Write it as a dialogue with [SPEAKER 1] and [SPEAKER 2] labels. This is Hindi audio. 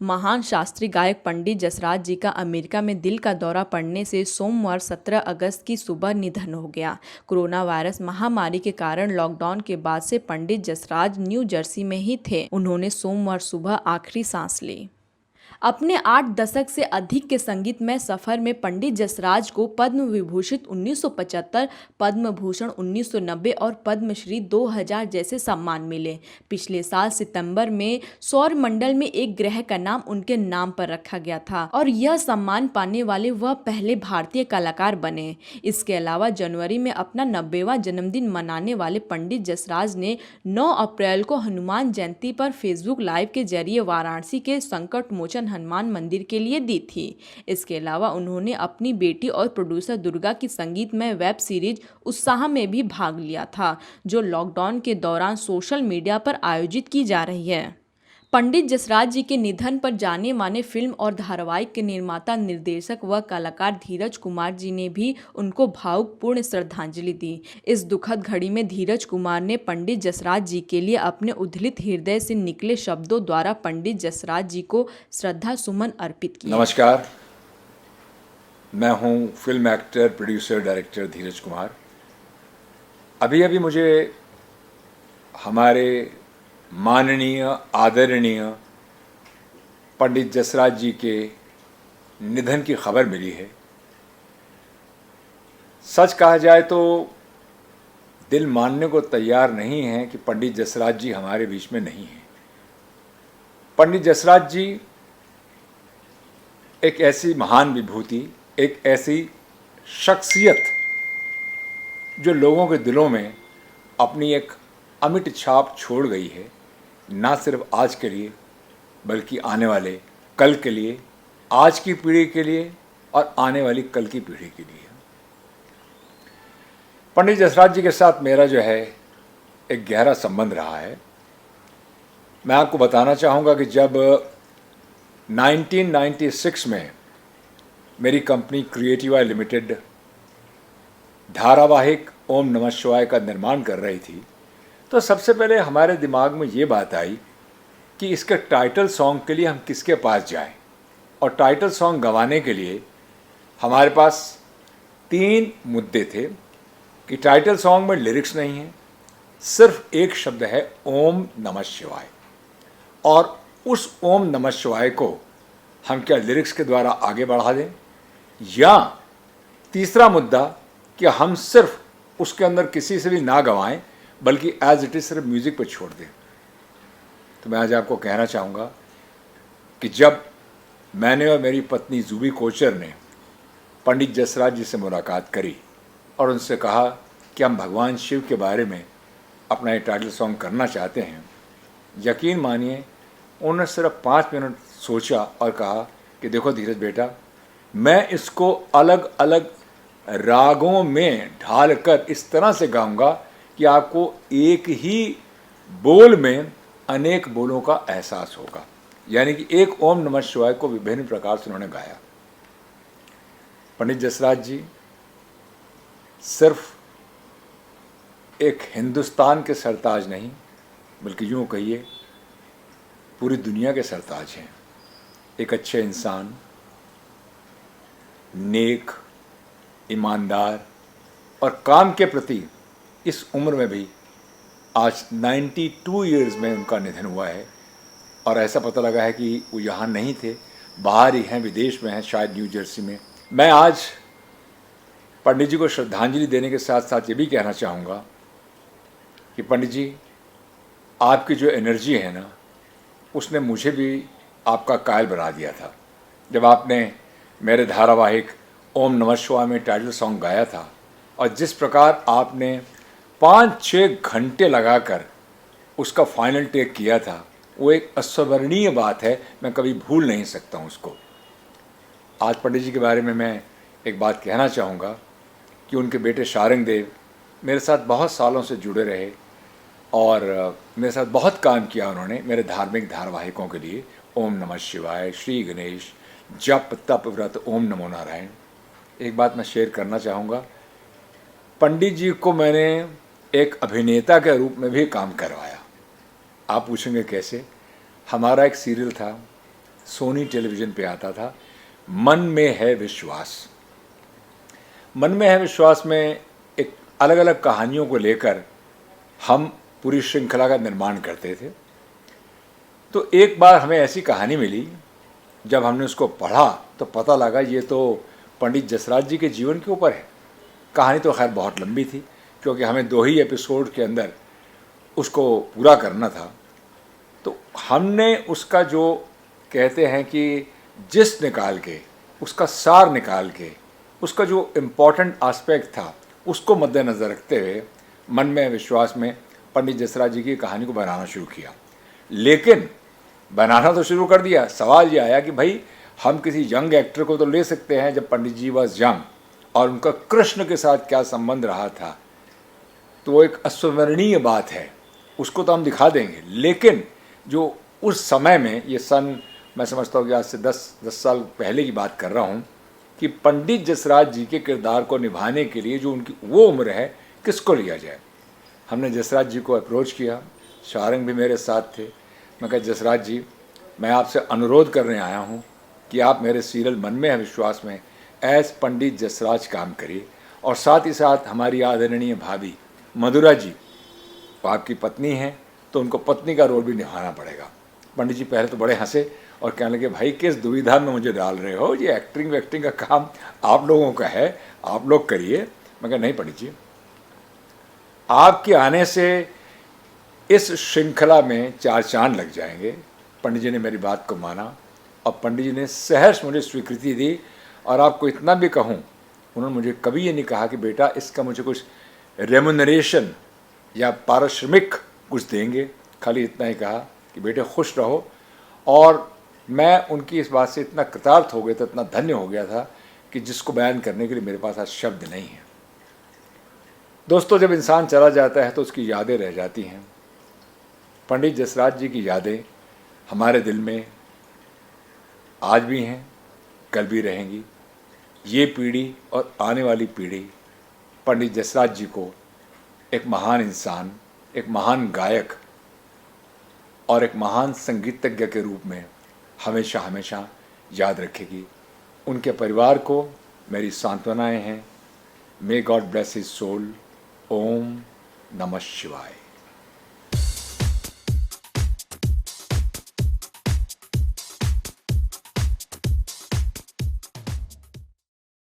[SPEAKER 1] महान शास्त्रीय गायक पंडित जसराज जी का अमेरिका में दिल का दौरा पड़ने से सोमवार 17 अगस्त की सुबह निधन हो गया। कोरोना वायरस महामारी के कारण लॉकडाउन के बाद से पंडित जसराज न्यू जर्सी में ही थे। उन्होंने सोमवार सुबह आखिरी सांस ली। अपने 8 दशक से अधिक के संगीतमय सफर में पंडित जसराज को पद्म विभूषित 1975, पद्म भूषण 1990 और पद्मश्री 2000 जैसे सम्मान मिले। पिछले साल सितंबर में सौर मंडल में एक ग्रह का नाम उनके नाम पर रखा गया था और यह सम्मान पाने वाले वह पहले भारतीय कलाकार बने। इसके अलावा जनवरी में अपना 90वां जन्मदिन मनाने वाले पंडित जसराज ने 9 अप्रैल को हनुमान जयंती पर फेसबुक लाइव के जरिए वाराणसी के संकट मोचन हनुमान मंदिर के लिए दी थी। इसके अलावा उन्होंने अपनी बेटी और प्रोड्यूसर दुर्गा की संगीतमय वेब सीरीज उत्साह में भी भाग लिया था, जो लॉकडाउन के दौरान सोशल मीडिया पर आयोजित की जा रही है। पंडित जसराज जी के निधन पर जाने माने फिल्म और धारावाहिक के निर्माता, निर्देशक व कलाकार धीरज कुमार जी ने भी उनको भावपूर्ण श्रद्धांजलि दी। इस दुखद घड़ी में धीरज कुमार ने पंडित जसराज जी के लिए अपने उद्वेलित हृदय से निकले शब्दों द्वारा पंडित जसराज जी को श्रद्धा सुमन अर्पित किए।
[SPEAKER 2] नमस्कार, मैं हूं फिल्म एक्टर, प्रोड्यूसर, डायरेक्टर धीरज कुमार। अभी मुझे हमारे माननीय आदरणीय पंडित जसराज जी के निधन की खबर मिली है। सच कहा जाए तो दिल मानने को तैयार नहीं है कि पंडित जसराज जी हमारे बीच में नहीं हैं। पंडित जसराज जी एक ऐसी महान विभूति, एक ऐसी शख्सियत जो लोगों के दिलों में अपनी एक अमिट छाप छोड़ गई है, ना सिर्फ आज के लिए बल्कि आने वाले कल के लिए, आज की पीढ़ी के लिए और आने वाली कल की पीढ़ी के लिए। पंडित जसराज जी के साथ मेरा जो है एक गहरा संबंध रहा है। मैं आपको बताना चाहूँगा कि जब 1996 में मेरी कंपनी क्रिएटिवा लिमिटेड धारावाहिक ओम नमः शिवाय का निर्माण कर रही थी, तो सबसे पहले हमारे दिमाग में ये बात आई कि इसके टाइटल सॉन्ग के लिए हम किसके पास जाएं। और टाइटल सॉन्ग गंवाने के लिए हमारे पास 3 मुद्दे थे कि टाइटल सॉन्ग में लिरिक्स नहीं है, सिर्फ एक शब्द है ओम नमः शिवाय, और उस ओम नमः शिवाय को हम क्या लिरिक्स के द्वारा आगे बढ़ा दें, या तीसरा मुद्दा कि हम सिर्फ उसके अंदर किसी से भी ना गवाएं बल्कि एज इट इज सिर्फ म्यूज़िक पर छोड़ दें। तो मैं आज आपको कहना चाहूँगा कि जब मैंने और मेरी पत्नी जूबी कोचर ने पंडित जसराज जी से मुलाकात करी और उनसे कहा कि हम भगवान शिव के बारे में अपना ये टाइटल सॉन्ग करना चाहते हैं, यकीन मानिए उन्होंने सिर्फ 5 मिनट सोचा और कहा कि देखो धीरज बेटा, मैं इसको अलग अलग रागों में ढाल कर इस तरह से गाऊंगा कि आपको एक ही बोल में अनेक बोलों का एहसास होगा। यानी कि एक ओम नमः शिवाय को विभिन्न प्रकार से उन्होंने गाया। पंडित जसराज जी सिर्फ एक हिंदुस्तान के सरताज नहीं बल्कि यूँ कहिए पूरी दुनिया के सरताज हैं। एक अच्छे इंसान, नेक, ईमानदार और काम के प्रति इस उम्र में भी आज 92 ईयर्स में उनका निधन हुआ है। और ऐसा पता लगा है कि वो यहाँ नहीं थे, बाहर ही हैं, विदेश में हैं, शायद न्यू जर्सी में। मैं आज पंडित जी को श्रद्धांजलि देने के साथ साथ ये भी कहना चाहूँगा कि पंडित जी, आपकी जो एनर्जी है ना, उसने मुझे भी आपका कायल बना दिया था। जब आपने मेरे धारावाहिक ओम नमः शिवाय में टाइटल सॉन्ग गाया था और जिस प्रकार आपने 5-6 घंटे लगाकर उसका फाइनल टेक किया था, वो एक अस्मरणीय बात है। मैं कभी भूल नहीं सकता हूँ उसको। आज पंडित जी के बारे में मैं एक बात कहना चाहूँगा कि उनके बेटे शारंग देव मेरे साथ बहुत सालों से जुड़े रहे और मेरे साथ बहुत काम किया उन्होंने मेरे धार्मिक धारावाहिकों के लिए। ओम नमः शिवाय, श्री गणेश, जप तप व्रत, ओम नमो नारायण। एक बात मैं शेयर करना चाहूँगा, पंडित जी को मैंने एक अभिनेता के रूप में भी काम करवाया। आप पूछेंगे कैसे? हमारा एक सीरियल था सोनी टेलीविज़न पे आता था, मन में है विश्वास। मन में है विश्वास में एक अलग अलग कहानियों को लेकर हम पूरी श्रृंखला का निर्माण करते थे। तो एक बार हमें ऐसी कहानी मिली, जब हमने उसको पढ़ा तो पता लगा ये तो पंडित जसराज जी के जीवन के ऊपर है। कहानी तो खैर बहुत लंबी थी, क्योंकि हमें 2 ही एपिसोड के अंदर उसको पूरा करना था। तो हमने उसका जो कहते हैं कि जिस निकाल के, उसका सार निकाल के, उसका जो इम्पोर्टेंट एस्पेक्ट था उसको मद्देनज़र रखते हुए मन में विश्वास में पंडित जसराज जी की कहानी को बनाना शुरू किया। लेकिन बनाना तो शुरू कर दिया, सवाल ये आया कि भाई हम किसी यंग एक्टर को तो ले सकते हैं, जब पंडित जी वॉज यंग, और उनका कृष्ण के साथ क्या संबंध रहा था तो वो एक अस्मरणीय बात है, उसको तो हम दिखा देंगे। लेकिन जो उस समय में, ये सन मैं समझता हूँ कि आज से 10 साल पहले की बात कर रहा हूँ, कि पंडित जसराज जी के किरदार को निभाने के लिए जो उनकी वो उम्र है, किसको लिया जाए। हमने जसराज जी को अप्रोच किया, शारंग भी मेरे साथ थे। मैं कहा जसराज जी, मैं आपसे अनुरोध करने आया हूँ कि आप मेरे सीरियल मन में है विश्वास में एज पंडित जसराज काम करिए, और साथ ही साथ हमारी आदरणीय भाभी मधुरा जी, वो आपकी पत्नी हैं, तो उनको पत्नी का रोल भी निभाना पड़ेगा। पंडित जी पहले तो बड़े हंसे और कहने लगे, भाई किस दुविधा में मुझे डाल रहे हो, ये एक्टिंग वैक्टिंग का काम आप लोगों का है, आप लोग करिए। मैं कहा नहीं पंडित जी, आपके आने से इस श्रृंखला में 4 चांद लग जाएंगे। पंडित जी ने मेरी बात को माना और पंडित जी ने सहर्ष मुझे स्वीकृति दी। और आपको इतना भी कहूँ, उन्होंने मुझे कभी ये नहीं कहा कि बेटा इसका मुझे कुछ रेमुनरेशन या पारिश्रमिक कुछ देंगे, खाली इतना ही कहा कि बेटे खुश रहो। और मैं उनकी इस बात से इतना कृतार्थ हो गया था, इतना धन्य हो गया था कि जिसको बयान करने के लिए मेरे पास आज शब्द नहीं है। दोस्तों, जब इंसान चला जाता है तो उसकी यादें रह जाती हैं। पंडित जसराज जी की यादें हमारे दिल में आज भी हैं, कल भी रहेंगी। ये पीढ़ी और आने वाली पीढ़ी पंडित जसराज जी को एक महान इंसान, एक महान गायक और एक महान संगीतज्ञ के रूप में हमेशा हमेशा याद रखेगी। उनके परिवार को मेरी सांत्वनाएं हैं। May God bless his soul. Om Namah शिवाय।